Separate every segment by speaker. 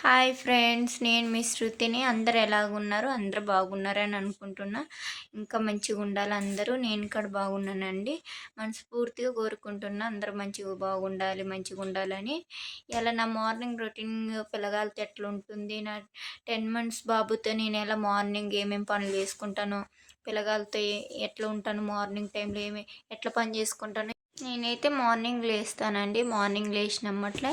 Speaker 1: Hi friends, నేను మీ శృతిని. అందరు ఎలాగున్నారు? అందరూ బాగున్నారని అనుకుంటున్నా. ఇంకా మంచిగా ఉండాలి అందరూ. నేను ఇక్కడ బాగున్నానండి. మనస్ఫూర్తిగా కోరుకుంటున్నా అందరూ మంచిగా బాగుండాలి, మంచిగా ఉండాలని. ఇలా నా మార్నింగ్ రొటీన్ పిల్లగాలితో ఎట్లా ఉంటుంది, నా 10 మంత్స్ బాబుతో నేను ఎలా మార్నింగ్ ఏమేమి పనులు చేసుకుంటాను, పిల్లగాలతో ఎట్లా ఉంటాను, మార్నింగ్ టైంలో ఎట్లా పని చేసుకుంటాను. నేనైతే మార్నింగ్ లేస్తానండి. మార్నింగ్ లేచినమ్మట్లే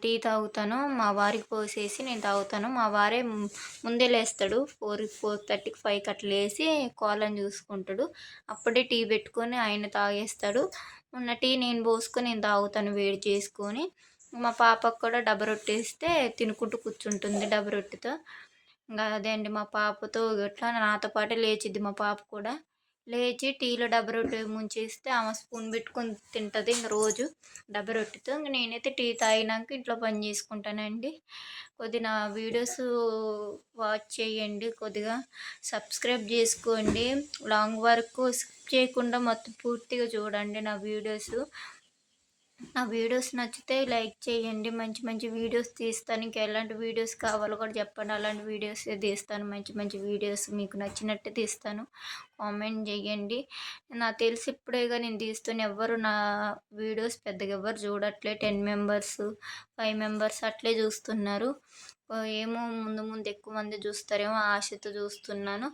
Speaker 1: టీ తాగుతాను. మా వారికి పోసేసి నేను తాగుతాను. మా వారే ముందే లేస్తాడు. 4:30కి 5కి అట్లా లేసి కోళ్ళని చూసుకుంటాడు. అప్పుడే టీ పెట్టుకొని ఆయన తాగేస్తాడు. ఉన్న టీ నేను పోసుకొని నేను తాగుతాను వేడి చేసుకొని. మా పాపకు కూడా డబ్బ రొట్టేస్తే తినుకుంటూ కూర్చుంటుంది డబ్బ రొట్టెతో. ఇంకా అదే అండి, మా పాపతో ఇట్లా నాతో పాటే లేచిద్ది మా పాప కూడా. లేచి టీలో డబ్బ రొట్టె ముంచేస్తే ఆమె స్పూన్ పెట్టుకొని తింటుంది ఇంక రోజు డబ్బ రొట్టెతో. ఇంక నేనైతే టీ తాగినాక ఇంట్లో పని చేసుకుంటానండి. కొద్దిగా నా వీడియోస్ వాచ్ చేయండి, కొద్దిగా సబ్స్క్రైబ్ చేసుకోండి. లాంగ్ వరకు స్కిప్ చేయకుండా మొత్తం పూర్తిగా చూడండి నా వీడియోస్ నచ్చితే లైక్ చేయండి. మంచి మంచి వీడియోస్ తీస్తాను. ఇంకా ఎలాంటి వీడియోస్ కావాలో కూడా చెప్పండి. అలాంటి వీడియోస్ తీస్తాను. మంచి మంచి వీడియోస్ మీకు నచ్చినట్టు తీస్తాను. కామెంట్ చేయండి. నాకు తెలిసి ఇప్పుడేగా నేను తీస్తున్న ఎవ్వరు నా వీడియోస్ పెద్దగా ఎవ్వరు చూడట్లే. 10 మెంబర్స్ 5 మెంబర్స్ అట్లే చూస్తున్నారు. ఏమో ముందు ముందు ఎక్కువ మంది చూస్తారేమో ఆశతో చూస్తున్నాను.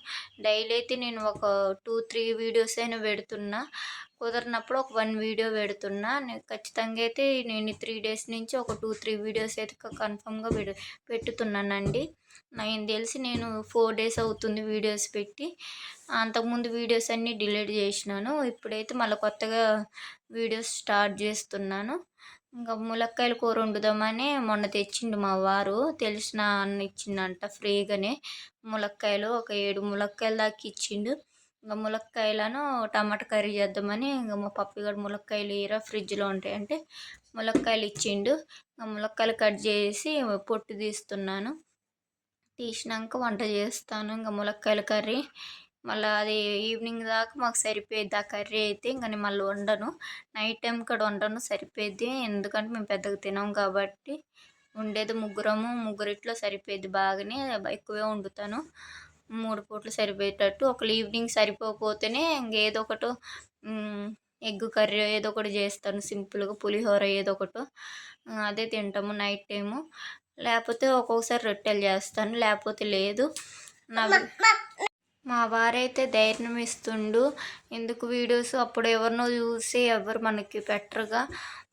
Speaker 1: డైలీ అయితే నేను ఒక 2-3 వీడియోస్ అయినా పెడుతున్నా. కుదరినప్పుడు ఒక 1 వీడియో పెడుతున్నా. నేను ఖచ్చితంగా అయితే నేను 3 డేస్ నుంచి ఒక 2-3 వీడియోస్ అయితే కన్ఫామ్గా పెట్టుతున్నానండి. నాకు తెలిసి నేను 4 డేస్ అవుతుంది వీడియోస్ పెట్టి. అంతకుముందు వీడియోస్ అన్నీ డిలీట్ చేసినాను. ఇప్పుడైతే మళ్ళీ కొత్తగా వీడియోస్ స్టార్ట్ చేస్తున్నాను. ఇంకా ములక్కాయల కూర వండుదామని మొన్న తెచ్చిండు మా వారు. తెలిసిన అన్న ఇచ్చిండంట ఫ్రీగానే ములక్కాయలు. ఒక 7 ములక్కాయల దాకా ఇచ్చిండు. ఇంకా ములక్కాయలను టమాటా కర్రీ చేద్దామని, ఇంకా మా పప్పిగాడు ములక్కాయలు ఏరా ఫ్రిడ్జ్లో ఉంటాయంటే ములక్కాయలు ఇచ్చిండు. ములక్కాయలు కట్ చేసి పొట్టు తీస్తున్నాను. తీసినాక వంట చేస్తాను. ఇంకా ములక్కాయల కర్రీ మళ్ళీ అది ఈవినింగ్ దాకా మాకు సరిపోయిద్ది ఆ కర్రీ అయితే. ఇంకా నేను మళ్ళీ వండను. నైట్ టైం కూడా వండను, సరిపోయిద్ది. ఎందుకంటే మేము పెద్దగా తినాం కాబట్టి. ఉండేది ముగ్గురిట్లో సరిపోయిద్ది. బాగానే ఎక్కువే వండుతాను. 3 పూటలు సరిపోయేటట్టు. ఒకళ్ళు ఈవినింగ్ సరిపోకపోతేనే ఇంకేదో ఒకటి ఎగ్ కర్రీ ఏదో ఒకటి చేస్తాను సింపుల్గా. పులిహోర ఏదో ఒకటి అదే తింటాము నైట్ టైము. లేకపోతే ఒక్కొక్కసారి రొట్టెలు చేస్తాను, లేకపోతే లేదు. నా మా వారైతే ధైర్యం ఇస్తుండు. ఎందుకు వీడియోస్ అప్పుడు ఎవరినో చూసి ఎవరు మనకి పెట్టరుగా,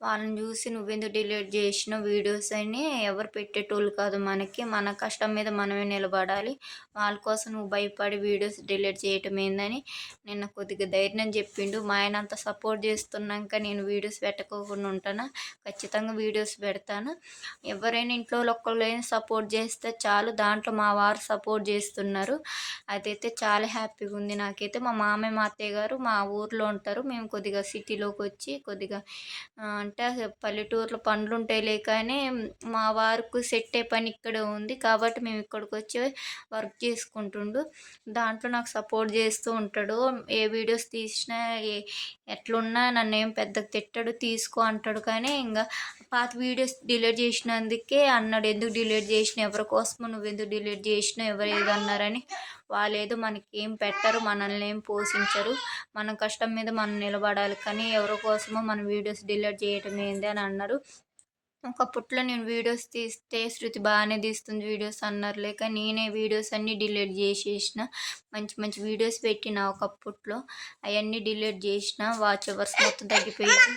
Speaker 1: వాళ్ళని చూసి నువ్వెందుకు డిలీట్ చేసినావు వీడియోస్ అని ఎవరు పెట్టేటోళ్ళు కాదు మనకి. మన కష్టం మీద మనమే నిలబడాలి. వాళ్ళ కోసం నువ్వు భయపడి వీడియోస్ డిలీట్ చేయటం ఏందని నిన్న కొద్దిగా ధైర్యం చెప్పిండు. మా ఆయన అంత సపోర్ట్ చేస్తున్నాక నేను వీడియోస్ పెట్టకోకుండా ఉంటానా? ఖచ్చితంగా వీడియోస్ పెడతాను. ఎవరైనా ఇంట్లో ఒక్కళ్ళైనా సపోర్ట్ చేస్తే చాలు. దాంట్లో మా వారు సపోర్ట్ చేస్తున్నారు. అదైతే చాలా హ్యాపీగా ఉంది నాకైతే. మా మామయ్య మా అత్తయ్య గారు మా ఊర్లో ఉంటారు. మేము కొద్దిగా సిటీలోకి వచ్చి కొద్దిగా అంటే పల్లెటూరులో పనులు ఉంటాయిలే కానీ మా వారికి సెట్ అయ్యే పని ఇక్కడే ఉంది కాబట్టి మేము ఇక్కడికి వచ్చి వర్క్ చేసుకుంటుండు. దాంట్లో నాకు సపోర్ట్ చేస్తూ ఉంటాడు. ఏ వీడియోస్ తీసినా ఎట్లున్నా నన్ను ఏం పెద్దగా తిట్టాడు, తీసుకో అంటాడు. కానీ ఇంకా పాత వీడియోస్ డిలీట్ చేసినందుకే అన్నాడు, ఎందుకు డిలీట్ చేసిన, ఎవరి కోసమో నువ్వు ఎందుకు డిలీట్ చేసినావు, ఎవరు ఏదన్నారని. వాళ్ళేదో మనకి ఏం పెట్టరు, మనల్ని ఏం పోషించరు. మన కష్టం మీద మనం నిలబడాలి. కానీ ఎవరి కోసమో మన వీడియోస్ డిలీట్ చేయటం ఏంది అని అన్నారు. ఒకప్పట్లో నేను వీడియోస్ తీస్తే శృతి బాగానే తీస్తుంది వీడియోస్ అన్నారులే, కానీ నేనే వీడియోస్ అన్నీ డిలీట్ చేసేసిన. మంచి మంచి వీడియోస్ పెట్టిన ఒకప్పట్లో, అవన్నీ డిలీట్ చేసిన. వాచ్ అవర్స్ మొత్తం తగ్గిపోయింది.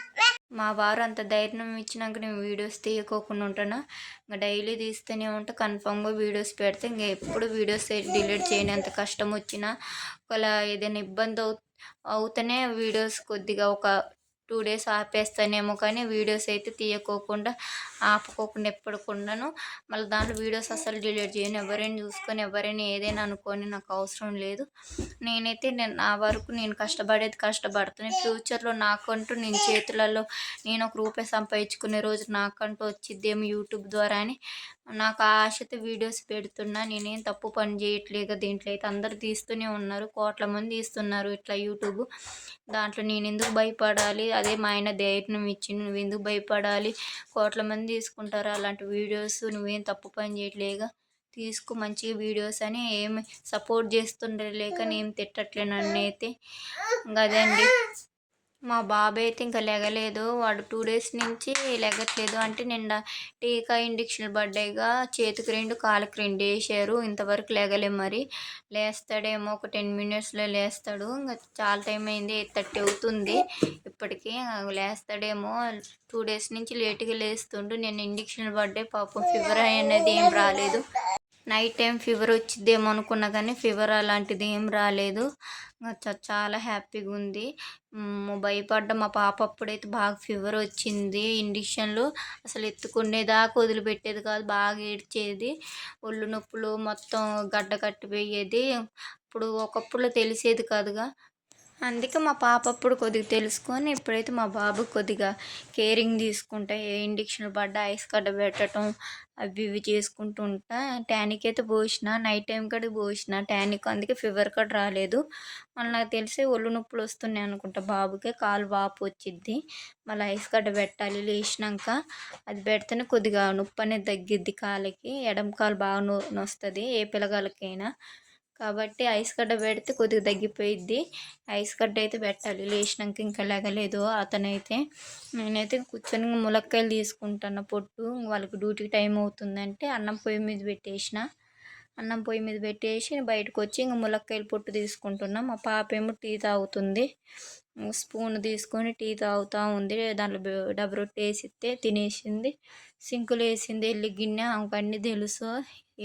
Speaker 1: మా వారు అంత ధైర్యం ఇచ్చినాక నేను వీడియోస్ తీయకోకుండా ఉంటాను. ఇంకా డైలీ తీస్తూనే ఉంటా. కన్ఫామ్గా వీడియోస్ పెడితే ఇంకా ఎప్పుడు వీడియోస్ డిలీట్ చేయని. అంత కష్టం వచ్చినా ఒకవేళ ఏదైనా ఇబ్బంది అవుతూనే వీడియోస్ కొద్దిగా ఒక 2 డేస్ ఆపేస్తానేమో, కానీ వీడియోస్ అయితే తీయకోకుండా ఆపుకోకుండా ఎప్పటికుండాను. మళ్ళీ దాంట్లో వీడియోస్ అసలు డిలీట్ చేయను. ఎవరైనా చూసుకొని ఎవరైనా ఏదైనా అనుకొని నాకు అవసరం లేదు. నేనైతే నా వరకు నేను కష్టపడతాను. ఫ్యూచర్లో నాకంటూ నేను చేతులలో నేను ఒక రూపాయి సంపాదించుకునే రోజు నాకంటూ వచ్చిద్దేమో యూట్యూబ్ ద్వారా అని నాకు ఆ ఆశతో వీడియోస్ పెడుతున్నా. నేనేం తప్పు పని చేయట్లేదు. దీంట్లో అయితే అందరు తీస్తూనే ఉన్నారు, కోట్ల మంది తీస్తున్నారు ఇట్లా యూట్యూబ్. దాంట్లో నేను ఎందుకు భయపడాలి? అదే మా ఆయన ధైర్యం ఇచ్చిండు, నువ్వెందుకు భయపడాలి, కోట్ల మంది తీసుకుంటారు అలాంటి వీడియోస్, నువ్వేం తప్పు పని చేయట్లేగా, తీసుకో మంచిగా వీడియోస్ అని ఏమి సపోర్ట్ చేస్తుండే లేక నేను తిట్టట్లే నన్నైతే. ఇంకా అదే అండి, మా బాబు అయితే ఇంకా లెగలేదు, వాడు 2 డేస్ నుంచి లెగట్లేదు. అంటే నిన్న టీకా ఇంజెక్షన్ పడ్డాయిగా, చేతికి 2 కాళ్ళకి 2 వేసారు, ఇంతవరకు లెగలే. మరి లేస్తాడేమో, ఒక 10 మినిట్స్లో లేస్తాడు. ఇంకా చాలా టైం అయింది, 8:30 అవుతుంది ఇప్పటికీ. లేస్తాడేమో, 2 డేస్ నుంచి లేట్గా లేస్తుండు. నేను ఇంజెక్షన్ పడ్డాయి పాపం, ఫీవర్ అనేది ఏం రాలేదు. నైట్ టైం ఫీవర్ వచ్చిద్దేమో అనుకున్నా కానీ ఫీవర్ అలాంటిది ఏం రాలేదు. చాలా హ్యాపీగా ఉంది. భయపడ్డ మా పాప అప్పుడైతే బాగా ఫీవర్ వచ్చింది. ఇంజక్షన్లు అసలు ఎత్తుకునేదాకా వదిలిపెట్టేది కాదు, బాగా ఏడ్చేది, ఒళ్ళు నొప్పులు మొత్తం గడ్డ కట్టిపోయేది. ఇప్పుడు ఒకప్పుడులో తెలిసేది కాదుగా, అందుకే మా పాప అప్పుడు కొద్దిగా తెలుసుకొని ఇప్పుడైతే మా బాబు కొద్దిగా కేరింగ్ తీసుకుంటా, ఏ ఇంజక్షన్లు పడ్డా ఐస్ గడ్డ పెట్టడం అవి ఇవి చేసుకుంటూ ఉంటా. టానిక్ అయితే పోసిన, నైట్ టైం కాడికి పోసిన టానిక్, అందుకే ఫీవర్ కూడా రాలేదు. మళ్ళీ నాకు తెలిసి ఒళ్ళు నొప్పులు వస్తున్నాయి అనుకుంటా బాబుకే, కాలు వాపు వచ్చిద్ది, మళ్ళీ ఐస్ గడ్డ పెట్టాలి లేచినాక. అది పెడితేనే కొద్దిగా నొప్పి అనేది తగ్గిద్ది కాలికి, ఎడమ కాలు బాగా నొస్తుంది ఏ పిల్లగాలకైనా, కాబట్టి ఐస్ గడ్డ పెడితే కొద్దిగా తగ్గిపోయిద్ది. ఐస్ గడ్డ అయితే పెట్టాలి లేచినాక, ఇంకా లెగలేదు అతనైతే. నేనైతే కూర్చొని ములక్కాయలు తీసుకుంటాను పొట్టు, వాళ్ళకి డ్యూటీకి టైం అవుతుందంటే అన్నం పొయ్యి మీద పెట్టేసిన, అన్నం పొయ్యి మీద పెట్టేసి బయటకు వచ్చి ఇంక ములక్కాయలు పొట్టు తీసుకుంటున్నాం. మా పాప ఏమో టీ తాగుతుంది, స్పూన్ తీసుకొని టీ తాగుతూ ఉంది. దాంట్లో డబ్బు రొట్టె వేసిస్తే తినేసింది, సింకులు వేసింది వెళ్ళి గిన్నె, ఆమెకు అన్నీ తెలుసు,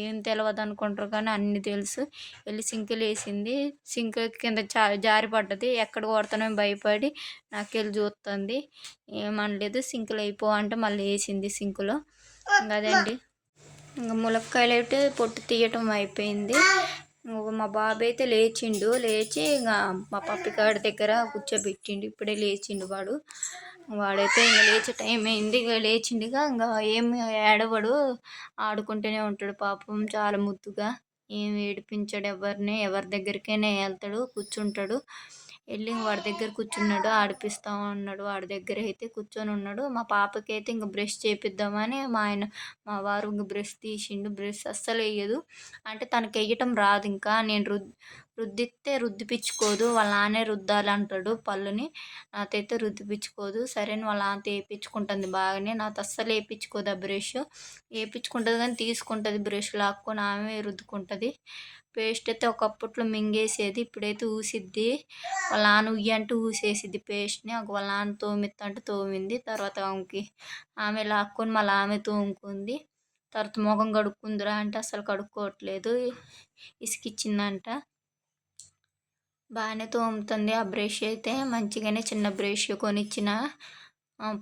Speaker 1: ఏం తెలియదు అనుకుంటారు కానీ అన్నీ తెలుసు. వెళ్ళి సింకులు వేసింది, సింక్ కింద జారి పడ్డది, ఎక్కడ కొడతానో భయపడి నాకెళ్ళి చూస్తుంది, ఏమనలేదు. సింకులు అయిపో అంటే మళ్ళీ వేసింది సింకులో. అదండి, ఇంకా ములక్కాయలు అయితే పొట్టు తీయటం అయిపోయింది. మా బాబు అయితే లేచిండు, లేచి ఇంకా మా పప్పికాడి దగ్గర కూర్చోబెట్టిండు, ఇప్పుడే లేచిండు వాడు. వాడైతే ఇంకా లేచే టైం అయింది, ఇక లేచిండుగా, ఇంకా ఏమి ఏడవడు, ఆడుకుంటూనే ఉంటాడు పాపం, చాలా ముద్దుగా, ఏం ఏడిపించాడు ఎవరిని, ఎవరి దగ్గరికైనా వెళ్తాడు, కూర్చుంటాడు. వెళ్ళి వాడి దగ్గర కూర్చున్నాడు, ఆడిపిస్తూ ఉన్నాడు, వాడి దగ్గర అయితే కూర్చొని ఉన్నాడు. మా పాపకి అయితే ఇంక బ్రష్ చేపిద్దామని మా వారు ఇంక బ్రష్ తీసిండు, బ్రష్ అస్సలు వేయదు, అంటే తనకి వేయటం రాదు, ఇంకా నేను రుద్దిస్తే రుద్దిపించుకోదు, వాళ్ళ నాన్నే రుద్దాలంటాడు పళ్ళుని, నాకైతే రుద్దిపించుకోదు. సరే అని వాళ్ళ నాన్నతో వేయించుకుంటుంది బాగానే, నాతో అస్సలు వేయించుకోదు ఆ బ్రష్, వేయించుకుంటుంది కానీ తీసుకుంటుంది బ్రష్ లాక్కొని, ఆమె రుద్దుకుంటుంది. పేస్ట్ అయితే ఒకప్పట్లో మింగేసేది, ఇప్పుడైతే ఊసిద్ది, వాళ్ళ నాన్న ఉయ్యి అంటే ఊసేసిద్ది పేస్ట్ని. వాళ్ళ నాన్న తోమిత్తా అంటే తోమింది, తర్వాత ఆమె లాక్కొని మళ్ళీ ఆమె తోముకుంది. తర్వాత ముఖం కడుక్కుందిరా అంటే అసలు కడుక్కోవట్లేదు, ఇసుకిచ్చిందంట. బాగానే తోముతుంది. ఆ బ్రష్ అయితే మంచిగానే చిన్న బ్రష్ కొనిచ్చిన,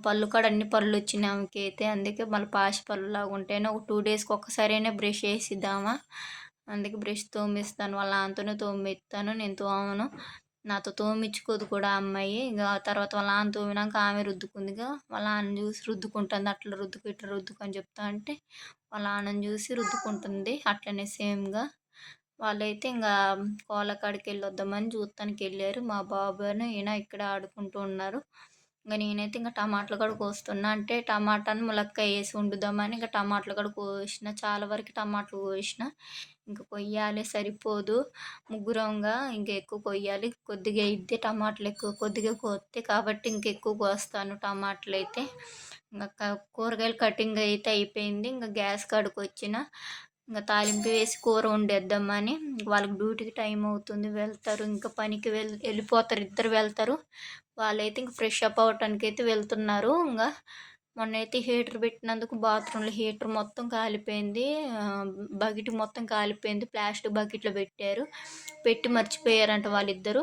Speaker 1: పళ్ళు కూడా అన్ని పళ్ళు వచ్చినాయి ఆమెకి అయితే, అందుకే మళ్ళీ పాచి పళ్ళు లాగా ఉంటాయని ఒక 2 డేస్కి ఒక్కసారైనా బ్రష్ వేసిద్దామా, అందుకే బ్రష్ తోమిస్తాను, వాళ్ళ నాన్నతోనే తోమిస్తాను, నేను తోమను, నాతో తోమించుకోదు కూడా అమ్మాయి. ఇక తర్వాత వాళ్ళ నాన్న తోమినాక ఆమె రుద్దుకుందిగా, వాళ్ళ నాన్న చూసి రుద్దుకుంటుంది, అట్లా రుద్దుకు ఇట్లా రుద్దుకు అని చెప్తా అంటే వాళ్ళ నాన్నని చూసి రుద్దుకుంటుంది అట్లనే సేమ్గా. వాళ్ళైతే ఇంకా కోళ్ళ కాడికి వెళ్ళొద్దామని చూస్తానికి వెళ్ళారు, మా బాబును ఈయన ఇక్కడ ఆడుకుంటూ ఉన్నారు. ఇంకా నేనైతే ఇంకా టమాటాలు కూడా కోస్తున్నా, అంటే టమాటాను ములక్కాయ వేసి వండుదామని ఇంకా టమాటాలు కూడా కోసిన, చాలా వరకు టమాటాలు కోసిన, ఇంకా కొయ్యాలి సరిపోదు, ముగ్గురంగా ఇంకా ఎక్కువ కొయ్యాలి, కొద్దిగా ఇద్దే టమాటాలు ఎక్కువ కొద్దిగా కోస్తే, కాబట్టి ఇంకెక్కువ కోస్తాను టమాటాలు అయితే. ఇంకా కూరగాయలు కటింగ్ అయితే అయిపోయింది, ఇంకా గ్యాస్ కాడికి వచ్చిన, ఇంకా తాలింపు వేసి కూర వండేద్దామని. వాళ్ళకి డ్యూటీకి టైం అవుతుంది, వెళ్తారు, ఇంకా పనికి వెళ్ళిపోతారు, ఇద్దరు వెళ్తారు. వాళ్ళైతే ఇంక ఫ్రెష్ అప్ అవ్వటానికి అయితే వెళ్తున్నారు. ఇంకా మొన్నైతే హీటర్ పెట్టినందుకు బాత్రూంలో హీటర్ మొత్తం కాలిపోయింది, బకెట్ మొత్తం కాలిపోయింది, ప్లాస్టిక్ బకెట్లో పెట్టారు, పెట్టి మర్చిపోయారంట వాళ్ళిద్దరు.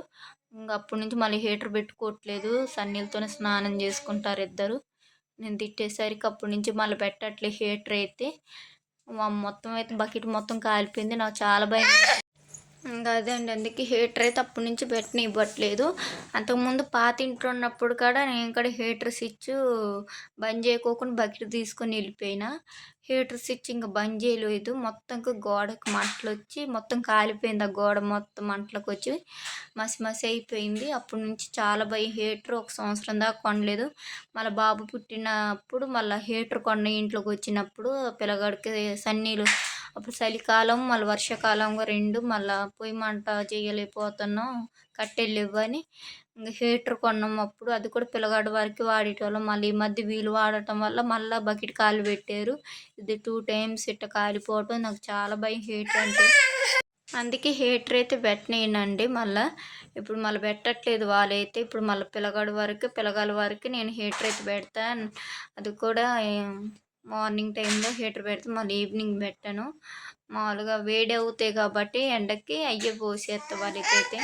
Speaker 1: ఇంకా అప్పటి నుంచి మళ్ళీ హీటర్ పెట్టుకోవట్లేదు, సన్నీళ్ళతోనే స్నానం చేసుకుంటారు ఇద్దరు. నేను తిట్టేసరికి అప్పటి నుంచి మళ్ళీ పెట్టట్లే హీటర్ అయితే. మొత్తం అయితే బకెట్ మొత్తం కాలిపోయింది, నాకు చాలా భయం. ఇంకా అదే అండి. అందుకే హీటర్ అయితే అప్పటి నుంచి పెట్టనివ్వట్లేదు. అంతకుముందు పాత ఇంట్లో ఉన్నప్పుడు కూడా నేను కూడా హీటర్ స్విచ్ బంద్ చేయకోకుండా బకెట్ తీసుకొని వెళ్ళిపోయినా. హీటర్ స్విచ్ ఇంక బంద్ చేయలేదు. మొత్తంగా గోడకి మంటలొచ్చి మొత్తం కాలిపోయింది. ఆ గోడ మొత్తం మంటలకొచ్చి మసి మసి అయిపోయింది. అప్పటి నుంచి చాలా భయం. హీటర్ ఒక సంవత్సరం దాకా కొనలేదు. మళ్ళీ బాబు పుట్టినప్పుడు మళ్ళీ హీటర్ కొన్న ఇంట్లోకి వచ్చినప్పుడు పిల్లగాడికి సన్నీళ్ళు అప్పుడు చలికాలం మళ్ళీ వర్షాకాలంగా 2 మళ్ళా పొయ్యి మంట చేయలేకపోతున్నాం. కట్టెలు లెవ్వని ఇంక హీటర్ కొన్నాం అప్పుడు. అది కూడా పిల్లగాడి వరకే వాడేటోళ్ళం. మళ్ళీ ఈ మధ్య వీళ్ళు వాడటం వల్ల మళ్ళా బకెట్ కాలిపెట్టారు. ఇది 2 టైమ్స్ ఇట్ట కాలిపోవటం నాకు చాలా భయం హీటర్ అంటే. అందుకే హీటర్ అయితే పెట్టనియనండి మళ్ళా. ఇప్పుడు మళ్ళీ పెట్టట్లేదు వాళ్ళైతే. ఇప్పుడు మళ్ళీ పిల్లగాళ్ళ వరకు నేను హీటర్ అయితే పెడతా. అది కూడా మార్నింగ్ టైంలో హీటర్ పెడితే మళ్ళీ ఈవినింగ్ పెట్టను. మామూలుగా వేడి అవుతాయి కాబట్టి ఎండకి అయ్యే పోసేస్తా వాళ్ళకైతే.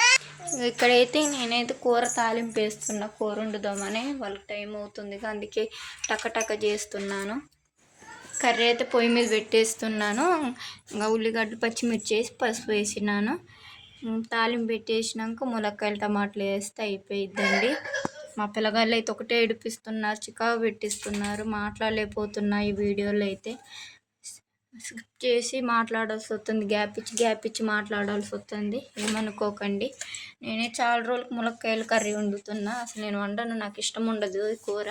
Speaker 1: ఇక్కడైతే నేనైతే కూర తాలింపు వేస్తున్నా. కూర వండుదామని వాళ్ళకి టైం అవుతుంది. అందుకే టక చేస్తున్నాను. కర్రీ అయితే పొయ్యి మీద పెట్టేస్తున్నాను. ఇంకా ఉల్లిగడ్డ పచ్చిమిర్చి వేసి పసుపు వేసినాను. తాలింపు పెట్టేసినాక ములక్కాయలు టమాటాలు వేస్తే అయిపోయిద్దండి. మా పిల్లగాళ్ళు అయితే ఒకటే ఏడిపిస్తున్నారు, చికాకు పెట్టిస్తున్నారు. మాట్లాడలేకపోతున్నా ఈ వీడియోలో అయితే. స్కిప్ చేసి మాట్లాడాల్సి వస్తుంది, గ్యాప్ ఇచ్చి మాట్లాడాల్సి వస్తుంది. ఏమనుకోకండి. నేనే చాలా రోజులకు ములక్కాయల కర్రీ వండుతున్నా. అసలు నేను వండను, నాకు ఇష్టం ఉండదు ఈ కూర.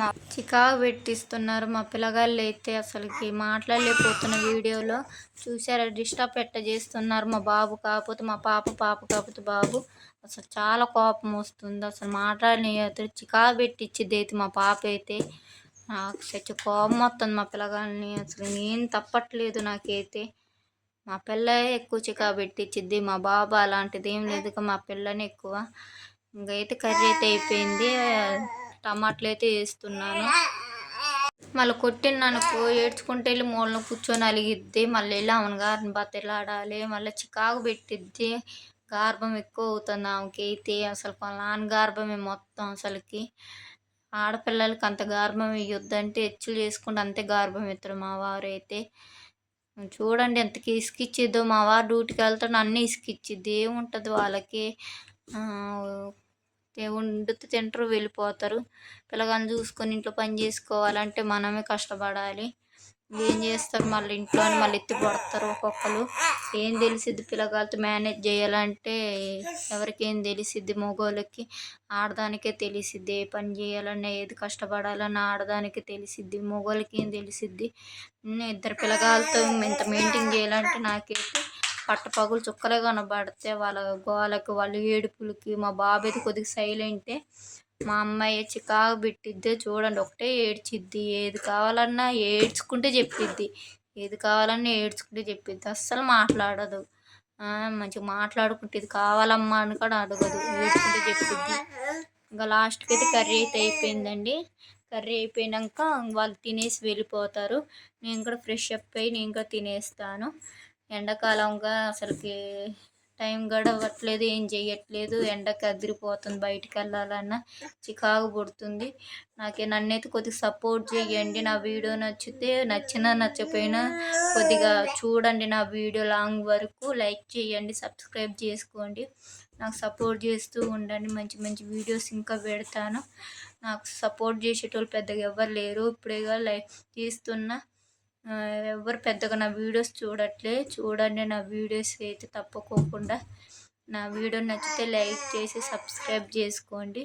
Speaker 1: మా చికాకు పెట్టిస్తున్నారు మా పిల్లగాళ్ళు అయితే. అసలుకి మాట్లాడలేకపోతున్న వీడియోలో చూసారా, డిస్టర్బ్ చేస్తున్నారు. మా బాబు కాకపోతే మా పాప కాకపోతే బాబు. అసలు చాలా కోపం వస్తుంది. అసలు మాట్లాడనియదు, చికాకు పెట్టించిద్ది అయితే మా పాప అయితే. నాకు చచ్చి కోపం వస్తుంది మా పిల్లగాల్ని. అసలు నేను తప్పట్లేదు నాకైతే. మా పిల్ల ఎక్కువ చికాకు పెట్టించిద్ది. మా బాబు అలాంటిది ఏం లేదు, మా పిల్లని ఎక్కువ. ఇంకైతే కర్రీ అయితే అయిపోయింది. టమాటాలు అయితే వేస్తున్నాను. మళ్ళీ కొట్టిననుకో ఏడ్చుకుంటూ వెళ్ళి మూలలో కూర్చొని అలిగిద్ది. మళ్ళీ వెళ్ళి ఆమెను గారిని బతిలాడాలి. మళ్ళీ చికాకు పెట్టిద్ది. గార్భం ఎక్కువ అవుతుంది ఆమెకైతే. అసలు వాళ్ళ నాన్న గార్భమే మొత్తం అసలుకి. ఆడపిల్లలకి అంత గార్భం ఇవ్వద్దంటే హెచ్చులు చేసుకుంటే అంతే గార్భం ఎత్తాడు మా వారు అయితే. చూడండి ఎంతకి ఇసుకిచ్చిద్దో. మా వారు డ్యూటీకి వెళ్తాడు, అన్నీ ఇసుకిచ్చిద్ది. ఏముంటుంది వాళ్ళకి. వండితే తింటారు, వెళ్ళిపోతారు. పిల్లగాన్ని చూసుకొని ఇంట్లో పని చేసుకోవాలంటే మనమే కష్టపడాలి. ఏం చేస్తారు మళ్ళీ ఇంట్లో మళ్ళీ ఎత్తి పడతారు ఒక్కొక్కరు. ఏం తెలిసిద్ది పిల్లగాలతో మేనేజ్ చేయాలంటే. ఎవరికేం తెలిసిద్ది, మగోళ్ళకి. ఆడదానికే తెలిసిద్ది ఏ పని చేయాలన్నా, ఏది కష్టపడాలన్నా ఆడదానికే తెలిసిద్ది. మగోళ్ళకి ఏం తెలిసిద్ది. 2 పిల్లగాలతో ఇంత మెయింటైన్ చేయాలంటే నాకైతే పట్టపగులు చుక్కలే కనబడితే. వాళ్ళ గోలకి, వాళ్ళ ఏడుపులకి. మా బాబు అయితే కొద్దిగా సైలెంటే. మా అమ్మాయి చికాకు పెట్టిద్ది. చూడండి ఒకటే ఏడ్చిద్ది. ఏది కావాలన్నా ఏడ్చుకుంటే చెప్పిద్ది. అస్సలు మాట్లాడదు. మంచిగా మాట్లాడుకుంటే ఇది కావాలమ్మా అని కూడా అడగదు, ఏడ్చుకుంటే చెప్పిద్ది. ఇంకా లాస్ట్కి అయితే కర్రీ అయితే అయిపోయిందండి. కర్రీ అయిపోయాక వాళ్ళు తినేసి వెళ్ళిపోతారు. నేను కూడా ఫ్రెష్ అప్ అయ్యి నేను కూడా తినేస్తాను. ఎండాకాలంగా అసలుకి టైం గడవట్లేదు, ఏం చేయట్లేదు. ఎండకి అదిరిపోతుంది. బయటికి వెళ్ళాలన్నా చికాకు పుడుతుంది. నన్నైతే కొద్దిగా సపోర్ట్ చేయండి. నా వీడియో నచ్చినా నచ్చకపోయినా కొద్దిగా చూడండి. నా వీడియో లాంగ్ వరకు లైక్ చేయండి, సబ్స్క్రైబ్ చేసుకోండి. నాకు సపోర్ట్ చేస్తూ ఉండండి. మంచి మంచి వీడియోస్ ఇంకా పెడతాను. నాకు సపోర్ట్ చేసేటోళ్ళు పెద్దగా ఎవ్వరు లేరు. ఇప్పుడేగా లైక్ తీస్తున్నా. ఎవరు పెద్దగా నా వీడియోస్ చూడండి. నా వీడియోస్ అయితే తప్పకోకుండా. నా వీడియో నచ్చితే లైక్ చేసి సబ్స్క్రైబ్ చేసుకోండి.